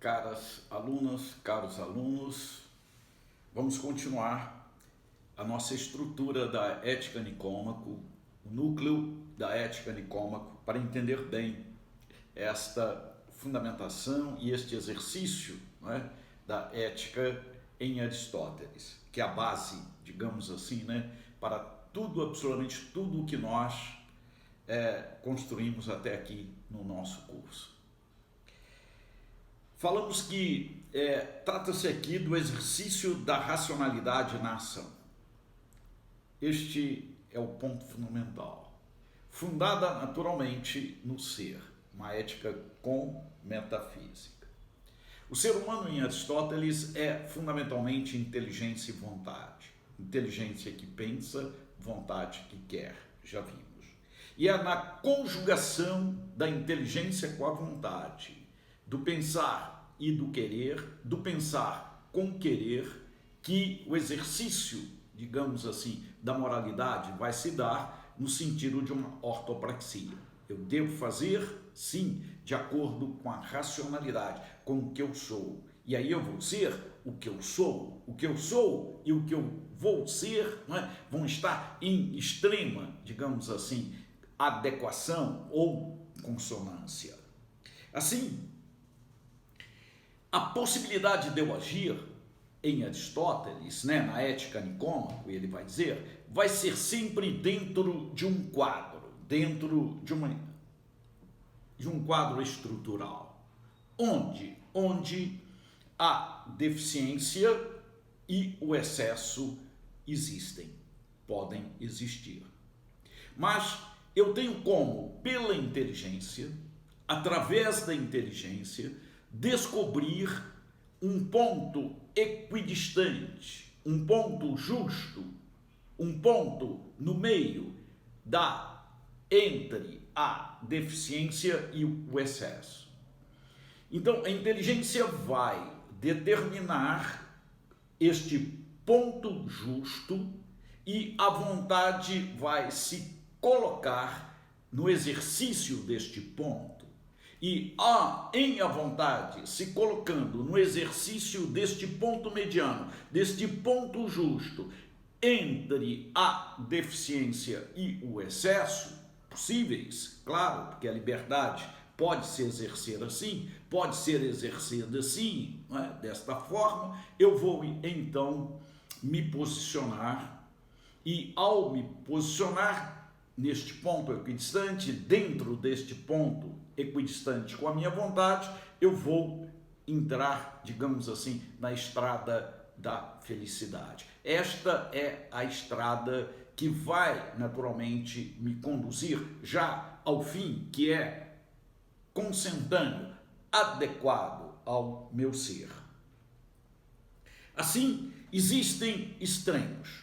Caras alunas, caros alunos, vamos continuar a nossa estrutura da Ética Nicômaco, o núcleo da Ética Nicômaco, para entender bem esta fundamentação e este exercício, não é, da ética em Aristóteles, que é a base, digamos assim, né, para tudo, absolutamente tudo o que nós construímos até aqui no nosso curso. Falamos que trata-se aqui do exercício da racionalidade na ação. Este é o ponto fundamental. Fundada naturalmente no ser, uma ética com metafísica. O ser humano em Aristóteles é fundamentalmente inteligência e vontade. Inteligência que pensa, vontade que quer, já vimos. E é na conjugação da inteligência com a vontade, do pensar e do querer, do pensar com querer, que o exercício, digamos assim, da moralidade vai se dar no sentido de uma ortopraxia. Eu devo fazer, sim, de acordo com a racionalidade, com o que eu sou. E aí eu vou ser o que eu sou. O que eu sou e o que eu vou ser, não é, vão estar em extrema, digamos assim, adequação ou consonância. Assim, a possibilidade de eu agir em Aristóteles, né, na Ética Nicômaco, ele vai dizer, vai ser sempre dentro de um quadro, dentro de um quadro estrutural, onde a deficiência e o excesso existem, podem existir. Mas eu tenho como, pela inteligência, através da inteligência, descobrir um ponto equidistante, um ponto justo, um ponto no meio entre a deficiência e o excesso. Então, a inteligência vai determinar este ponto justo e a vontade vai se colocar no exercício deste ponto. E em a vontade se colocando no exercício deste ponto mediano, deste ponto justo, entre a deficiência e o excesso, possíveis, claro, porque a liberdade pode se exercer assim, pode ser exercida assim, não é? Desta forma, eu vou então me posicionar, e ao me posicionar neste ponto equidistante, dentro deste ponto equidistante com a minha vontade, eu vou entrar, digamos assim, na estrada da felicidade. Esta é a estrada que vai naturalmente me conduzir já ao fim, que é consentâneo, adequado ao meu ser. Assim, existem extremos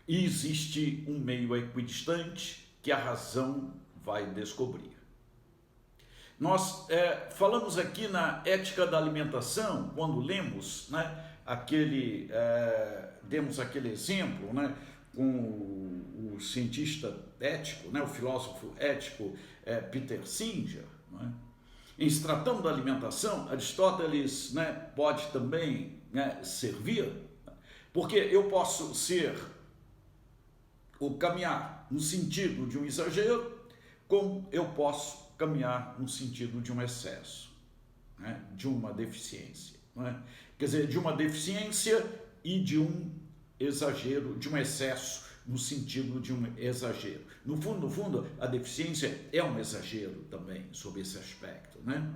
e existe um meio equidistante que a razão vai descobrir. Nós falamos aqui na Ética da Alimentação, quando lemos, né, demos aquele exemplo, né, com o cientista ético, né, o filósofo ético Peter Singer, né? Em se tratando da alimentação, Aristóteles, né, pode também, né, servir, porque eu posso ser ou caminhar no sentido de um exagero, como eu posso caminhar no sentido de um excesso, né, de uma deficiência, não é? Quer dizer, de uma deficiência e de um exagero, de um excesso no sentido de um exagero. No fundo, a deficiência é um exagero também, sob esse aspecto, né?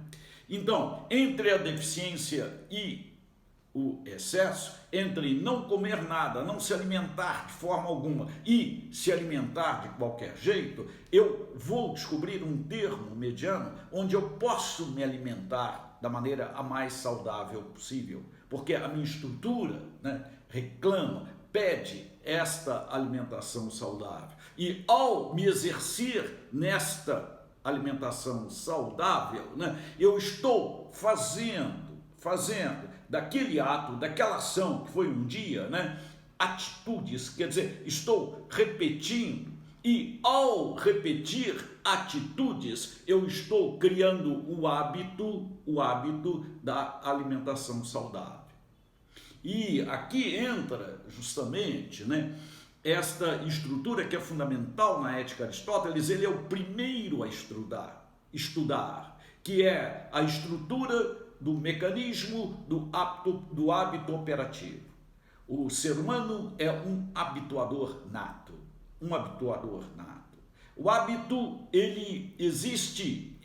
Então, entre a deficiência e o excesso, entre não comer nada, não se alimentar de forma alguma e se alimentar de qualquer jeito, eu vou descobrir um termo mediano onde eu posso me alimentar da maneira a mais saudável possível, porque a minha estrutura, né, reclama, pede esta alimentação saudável. E ao me exercer nesta alimentação saudável, né, eu estou fazendo daquele ato, daquela ação que foi um dia, né, atitudes, quer dizer, estou repetindo, e ao repetir atitudes, eu estou criando o hábito da alimentação saudável. E aqui entra justamente, né, esta estrutura que é fundamental na ética de Aristóteles. Ele é o primeiro a estudar, que é a estrutura do mecanismo do hábito operativo. O ser humano é um habituador nato, O hábito, ele existe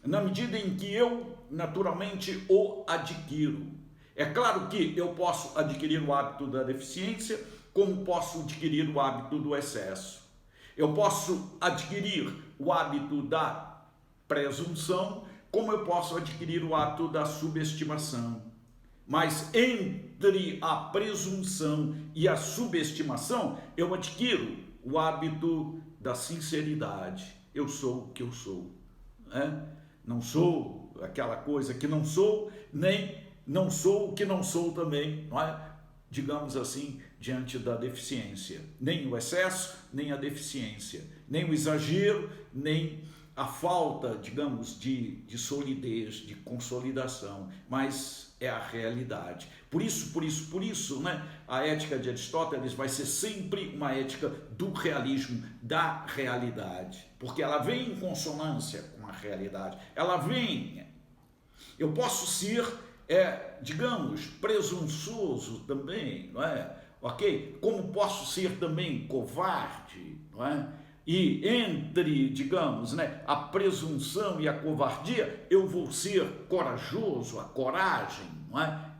na medida em que eu naturalmente o adquiro. É claro que eu posso adquirir o hábito da deficiência, como posso adquirir o hábito do excesso. Eu posso adquirir o hábito da presunção, como eu posso adquirir o hábito da subestimação. Mas entre a presunção e a subestimação, eu adquiro o hábito da sinceridade. Eu sou o que eu sou. Né? Não sou aquela coisa que não sou, nem não sou o que não sou também, não é? Digamos assim, diante da deficiência. Nem o excesso, nem a deficiência. Nem o exagero, nem a falta, digamos, de solidez, de consolidação, mas é a realidade. Por isso, né, a ética de Aristóteles vai ser sempre uma ética do realismo, da realidade, porque ela vem em consonância com a realidade. Eu posso ser, digamos, presunçoso também, não é? Ok? Como posso ser também covarde, não é? E entre, digamos, né, a presunção e a covardia, eu vou ser corajoso, a coragem, não é?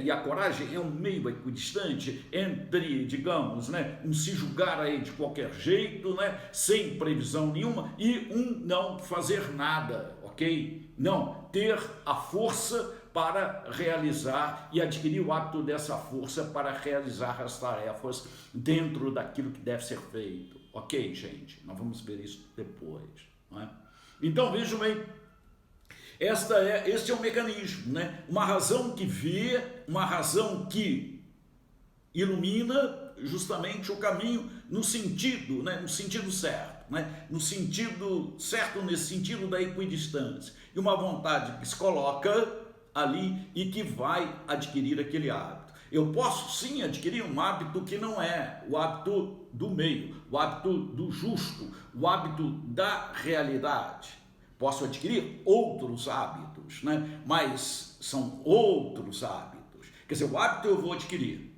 E a coragem é um meio equidistante entre, digamos, né, um se julgar aí de qualquer jeito, né, sem previsão nenhuma, e um não fazer nada, ok? Não, ter a força para realizar e adquirir o hábito dessa força para realizar as tarefas dentro daquilo que deve ser feito. Ok, gente? Nós vamos ver isso depois. Não é? Então, vejam bem, este é o mecanismo, né? Uma razão que vê, uma razão que ilumina justamente o caminho no sentido, né? No sentido certo, né? No sentido certo, nesse sentido da equidistância. E uma vontade que se coloca ali e que vai adquirir aquele hábito. Eu posso sim adquirir um hábito que não é o hábito do meio, o hábito do justo, o hábito da realidade. Posso adquirir outros hábitos, né? Mas são outros hábitos. Quer dizer, o hábito eu vou adquirir,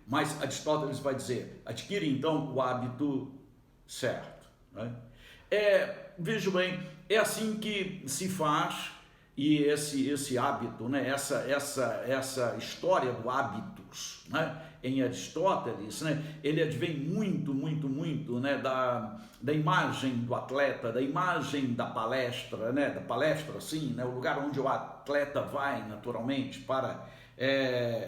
mas Aristóteles vai dizer, adquire então o hábito certo. Né? Veja bem, é assim que se faz. E esse hábito, né, essa história do hábitos, né, em Aristóteles, né, ele advém muito, né, da imagem do atleta, da imagem da palestra, assim, né, o lugar onde o atleta vai naturalmente para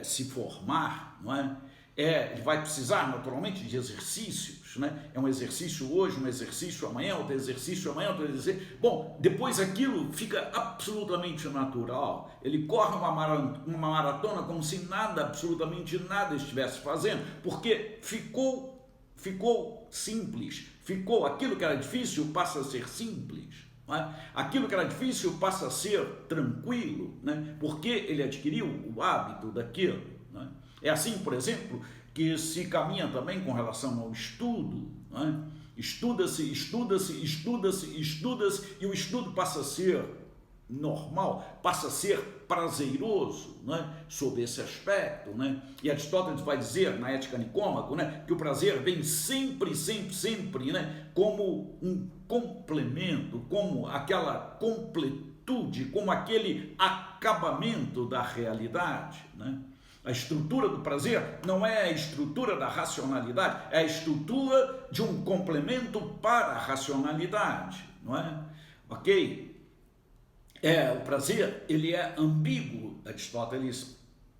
se formar, não é? Ele vai precisar naturalmente de exercícios, né? É um exercício hoje, um exercício amanhã, outro exercício amanhã, outro exercício. Bom, depois aquilo fica absolutamente natural. Ele corre uma maratona como se absolutamente nada estivesse fazendo, porque ficou simples. Aquilo que era difícil passa a ser simples. Não é? Aquilo que era difícil passa a ser tranquilo, né? Porque ele adquiriu o hábito daquilo. Não é? É assim, por exemplo, que se caminha também com relação ao estudo. Não é? Estuda-se, e o estudo passa a ser normal, passa a ser prazeroso, né? Sob esse aspecto. Né? E Aristóteles vai dizer, na Ética Nicômaco, né, que o prazer vem sempre, né, como um complemento, como aquela completude, como aquele acabamento da realidade. Né? A estrutura do prazer não é a estrutura da racionalidade, é a estrutura de um complemento para a racionalidade, não é? Ok? O prazer, ele é ambíguo. Aristóteles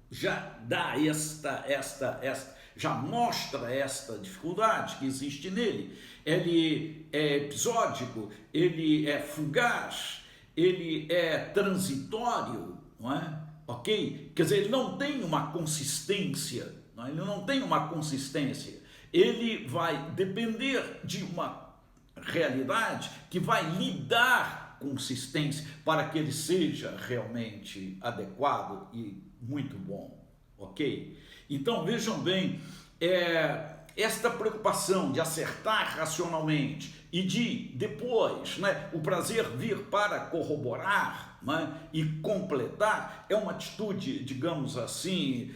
já dá já mostra esta dificuldade que existe nele. Ele é episódico, ele é fugaz, ele é transitório, não é? Ok? Quer dizer, ele não tem uma consistência, ele vai depender de uma realidade que vai lhe dar consistência para que ele seja realmente adequado e muito bom, ok? Então vejam bem, esta preocupação de acertar racionalmente e de depois, né, o prazer vir para corroborar, né, e completar é uma atitude, digamos assim,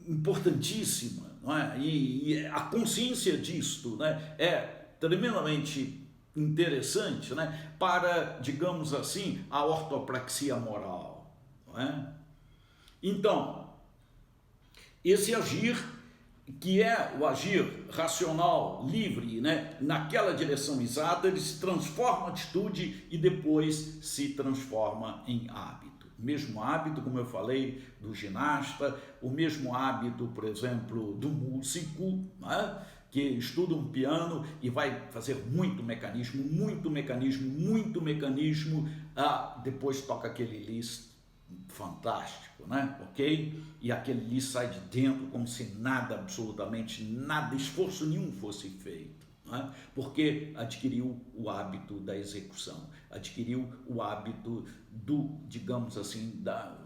importantíssima, não é? E a consciência disto, né, é tremendamente interessante, né, para, digamos assim, a ortopraxia moral, não é? Então, esse agir, que é o agir racional, livre, né, naquela direção exata, ele se transforma em atitude e depois se transforma em hábito. O mesmo hábito, como eu falei, do ginasta, o mesmo hábito, por exemplo, do músico, né, que estuda um piano e vai fazer muito mecanismo, depois toca aquele Liszt fantástico, né? Ok? E aquele Liszt sai de dentro como se nada, absolutamente nada, esforço nenhum fosse feito, né? Porque adquiriu o hábito da execução, adquiriu o hábito do, digamos assim, da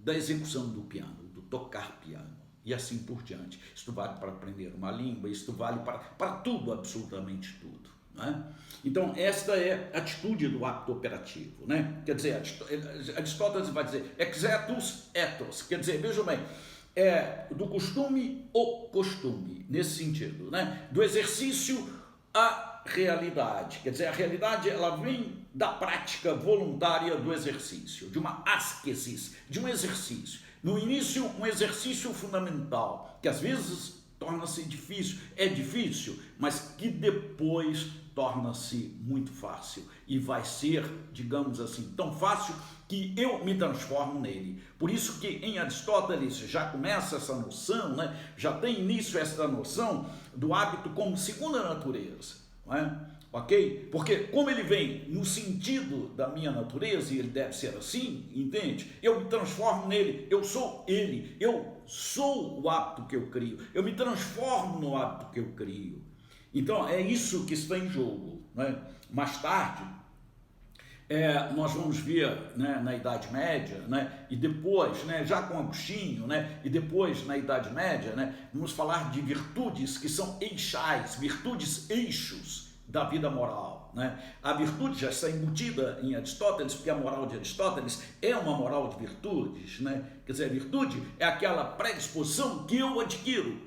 execução do piano, do tocar piano. E assim por diante. Isto vale para aprender uma língua, isto vale para tudo, absolutamente tudo. Né? Então, esta é a atitude do hábito operativo. Né? Quer dizer, Aristóteles vai dizer exetus ethos, quer dizer, vejam bem, do costume o costume, nesse sentido, né? Do exercício à realidade. Quer dizer, a realidade ela vem da prática voluntária do exercício, de uma ascesis, de um exercício. No início, um exercício fundamental, que às vezes torna-se difícil, é difícil, mas que depois torna-se muito fácil e vai ser, digamos assim, tão fácil que eu me transformo nele. Por isso que em Aristóteles já começa essa noção, né? Já tem início essa noção do hábito como segunda natureza, não é? Ok? Porque como ele vem no sentido da minha natureza, e ele deve ser assim, entende? Eu me transformo nele, eu sou ele, eu sou o hábito que eu crio, eu me transformo no hábito que eu crio. Então é isso que está em jogo, né? Mais tarde, nós vamos ver, né, na Idade Média, né, e depois, né, já com Agostinho, né, e depois na Idade Média, né, vamos falar de virtudes que são eixais, virtudes eixos da vida moral, né? A virtude já está embutida em Aristóteles, porque a moral de Aristóteles é uma moral de virtudes, né? Quer dizer, a virtude é aquela predisposição que eu adquiro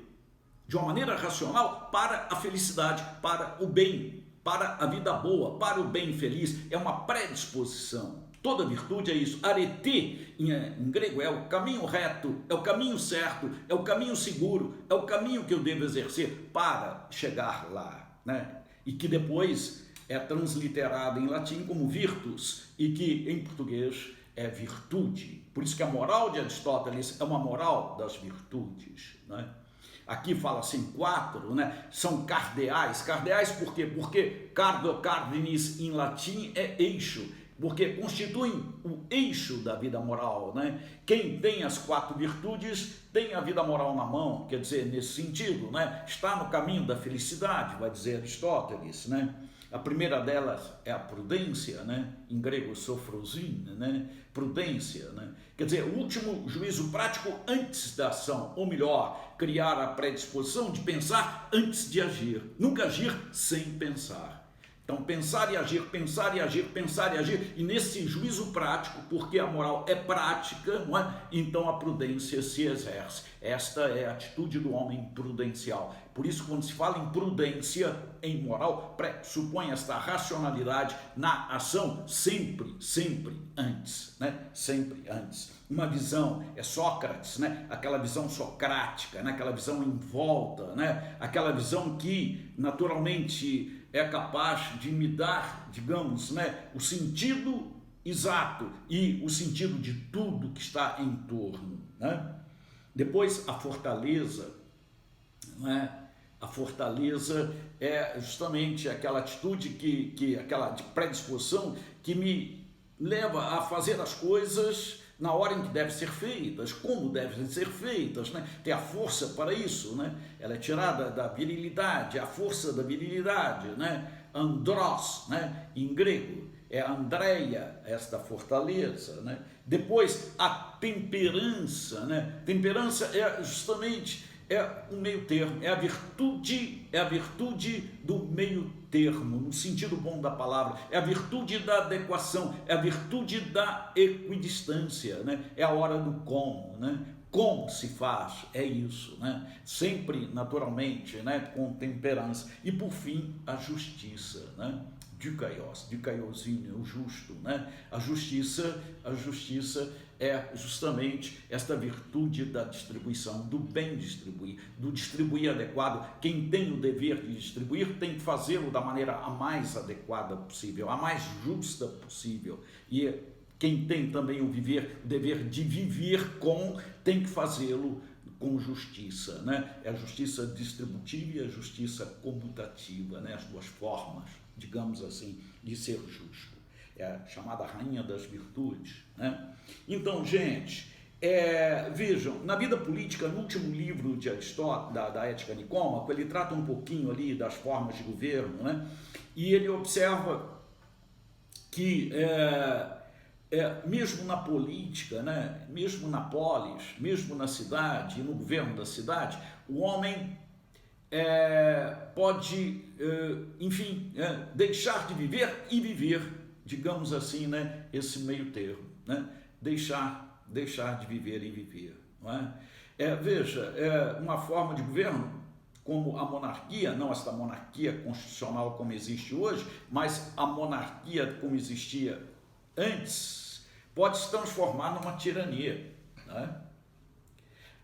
de uma maneira racional para a felicidade, para o bem, para a vida boa, para o bem feliz. É uma predisposição. Toda virtude é isso. Arete, em grego, é o caminho reto, é o caminho certo, é o caminho seguro, é o caminho que eu devo exercer para chegar lá, né? E que depois é transliterado em latim como virtus e que em português é virtude. Por isso que a moral de Aristóteles é uma moral das virtudes, né? Aqui fala-se em 4, né? São cardeais. Cardeais por quê? Porque cardo, cardinis em latim é eixo, porque constituem o eixo da vida moral, né? Quem tem as 4 virtudes tem a vida moral na mão, quer dizer, nesse sentido, né? Está no caminho da felicidade, vai dizer Aristóteles, né? A primeira delas é a prudência, né? Em grego, sofrosine, né? Prudência, né? Quer dizer, o último juízo prático antes da ação, ou melhor, criar a predisposição de pensar antes de agir, nunca agir sem pensar. Então, pensar e agir, pensar e agir, pensar e agir, e nesse juízo prático, porque a moral é prática, não é? Então a prudência se exerce. Esta é a atitude do homem prudencial. Por isso, quando se fala em prudência, em moral, pressupõe esta racionalidade na ação sempre, sempre antes, né? Sempre antes. Uma visão, é Sócrates, né? Aquela visão socrática, né? Aquela visão em volta, né? Aquela visão que, naturalmente, é capaz de me dar, digamos, né, o sentido exato e o sentido de tudo que está em torno, né? Depois, a fortaleza, né? A fortaleza é justamente aquela atitude aquela de predisposição que me leva a fazer as coisas, na hora em que devem ser feitas, como devem ser feitas, né? Tem a força para isso, né? Ela é tirada da virilidade, a força da virilidade, né? Andros, né? Em grego, é Andreia, esta fortaleza, né? Depois, a temperança, né? Temperança é justamente um meio termo, é a virtude do meio termo, no sentido bom da palavra, é a virtude da adequação, é a virtude da equidistância, né? É a hora do como, né? Como se faz, é isso, né? Sempre, naturalmente, né? Com temperança. E, por fim, a justiça, né? Dikaiosine, o justo, né? A justiça é justamente esta virtude da distribuição, do bem distribuir, do distribuir adequado. Quem tem o dever de distribuir tem que fazê-lo da maneira a mais adequada possível, a mais justa possível. E quem tem também o dever de viver com, tem que fazê-lo com justiça, né? É a justiça distributiva e a justiça comutativa, né? As duas formas, digamos assim, de ser justo. É a chamada rainha das virtudes, né? Então, gente, vejam, na vida política, no último livro de Aristóteles, da Ética Nicômaco, ele trata um pouquinho ali das formas de governo, né? E ele observa que mesmo na política, né, mesmo na polis, mesmo na cidade, no governo da cidade, o homem pode, enfim, deixar de viver e viver, digamos assim, né, esse meio termo, né, deixar de viver e viver, não é? Veja, uma forma de governo como a monarquia, não esta monarquia constitucional como existe hoje, mas a monarquia como existia antes, pode se transformar numa tirania, né?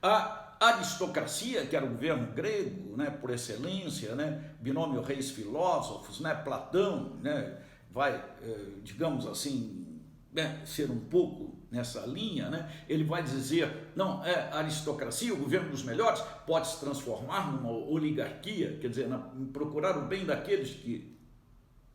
A aristocracia, que era o governo grego, né, por excelência, né, binômio reis-filósofos, né, Platão, né, vai, digamos assim, né, ser um pouco nessa linha, né, ele vai dizer, não, a aristocracia, o governo dos melhores, pode se transformar numa oligarquia, quer dizer, procurar o bem daqueles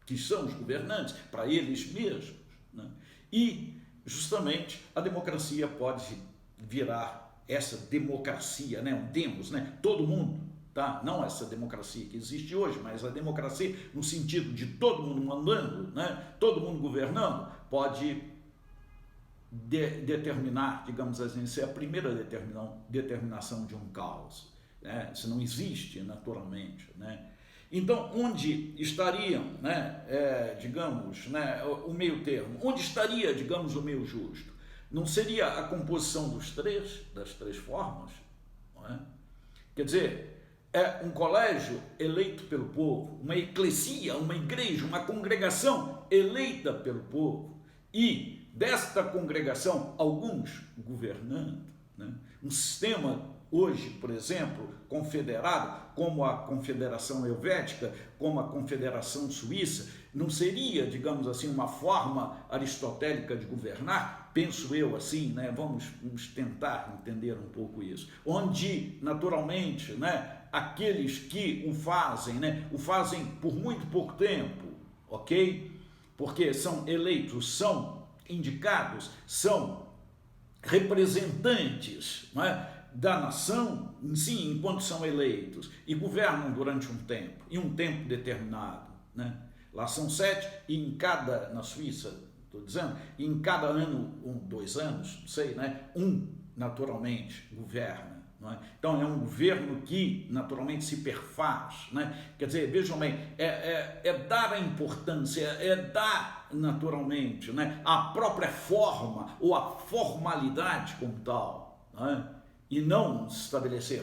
que são os governantes, para eles mesmos, né? E, justamente, a democracia pode virar essa democracia, né? Um demos, né? Todo mundo, tá? Não essa democracia que existe hoje, mas a democracia no sentido de todo mundo mandando, né? Todo mundo governando, pode determinar, digamos assim, ser a primeira determinação de um caos, né? Isso não existe naturalmente, né? Então, onde estariam, né, digamos, né, o meio termo? Onde estaria, digamos, o meio justo? Não seria a composição das três formas? Não é? Quer dizer, é um colégio eleito pelo povo, uma eclesia, uma igreja, uma congregação eleita pelo povo, e desta congregação, alguns governando, né? Um sistema hoje, por exemplo, confederado, como a Confederação Helvética, como a Confederação Suíça, não seria, digamos assim, uma forma aristotélica de governar? Penso eu assim, né? Vamos tentar entender um pouco isso. Onde, naturalmente, né, aqueles que o fazem, né, o fazem por muito pouco tempo, ok? Porque são eleitos, são indicados, são representantes, não é, da nação em si, enquanto são eleitos, e governam durante um tempo, e um tempo determinado, né? Lá são 7, e em cada, na Suíça, estou dizendo, e em cada ano, 2 anos, não sei, né? Naturalmente, governa, não é? Então, é um governo que, naturalmente, se perfaz, né? Quer dizer, vejam bem, dar a importância, dar, naturalmente, né, a própria forma, ou a formalidade como tal, não é? E não estabelecer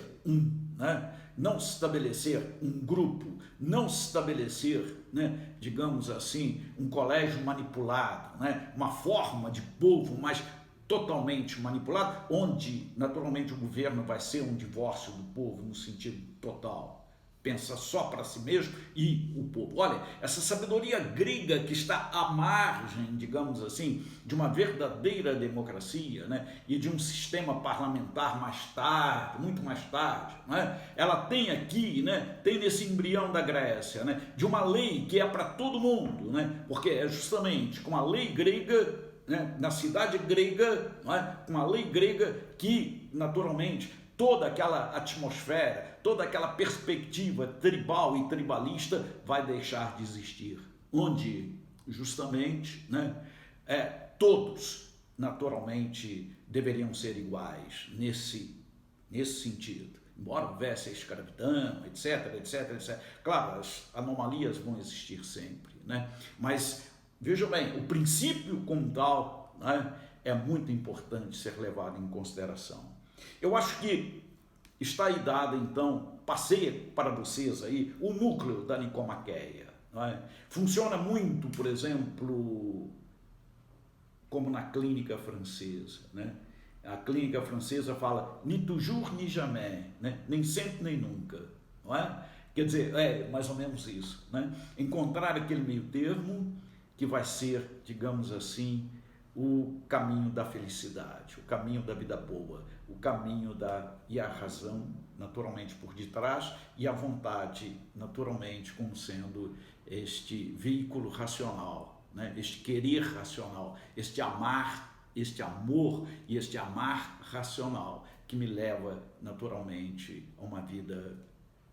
né? Não se estabelecer um grupo, não se estabelecer, né, digamos assim, um colégio manipulado, né, uma forma de povo, mas totalmente manipulado, onde naturalmente o governo vai ser um divórcio do povo no sentido total. Pensa só para si mesmo e o povo. Olha, essa sabedoria grega que está à margem, digamos assim, de uma verdadeira democracia, né, e de um sistema parlamentar mais tarde, muito mais tarde, né, ela tem aqui, né, tem nesse embrião da Grécia, né, de uma lei que é para todo mundo, né, porque é justamente com a lei grega, né, na cidade grega, não é, com a lei grega que, naturalmente, toda aquela atmosfera, toda aquela perspectiva tribal e tribalista vai deixar de existir. Onde, justamente, né, todos, naturalmente, deveriam ser iguais nesse sentido. Embora houvesse a escravidão, etc, etc, etc. Claro, as anomalias vão existir sempre, né? Mas, veja bem, o princípio como tal, né, é muito importante ser levado em consideração. Eu acho que está aí dado, então, passei para vocês aí o núcleo da Nicomaqueia. Não é? Funciona muito, por exemplo, como na clínica francesa, né? A clínica francesa fala ni toujours ni jamais, né? Nem sempre nem nunca, não é? Quer dizer, é mais ou menos isso, né? Encontrar aquele meio termo que vai ser, digamos assim, o caminho da felicidade, o caminho da vida boa, o caminho e a razão, naturalmente, por detrás, e a vontade, naturalmente, como sendo este veículo racional, né? Este querer racional, este amor e este amar racional que me leva, naturalmente, a uma vida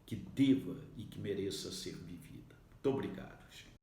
que deva e que mereça ser vivida. Muito obrigado, gente.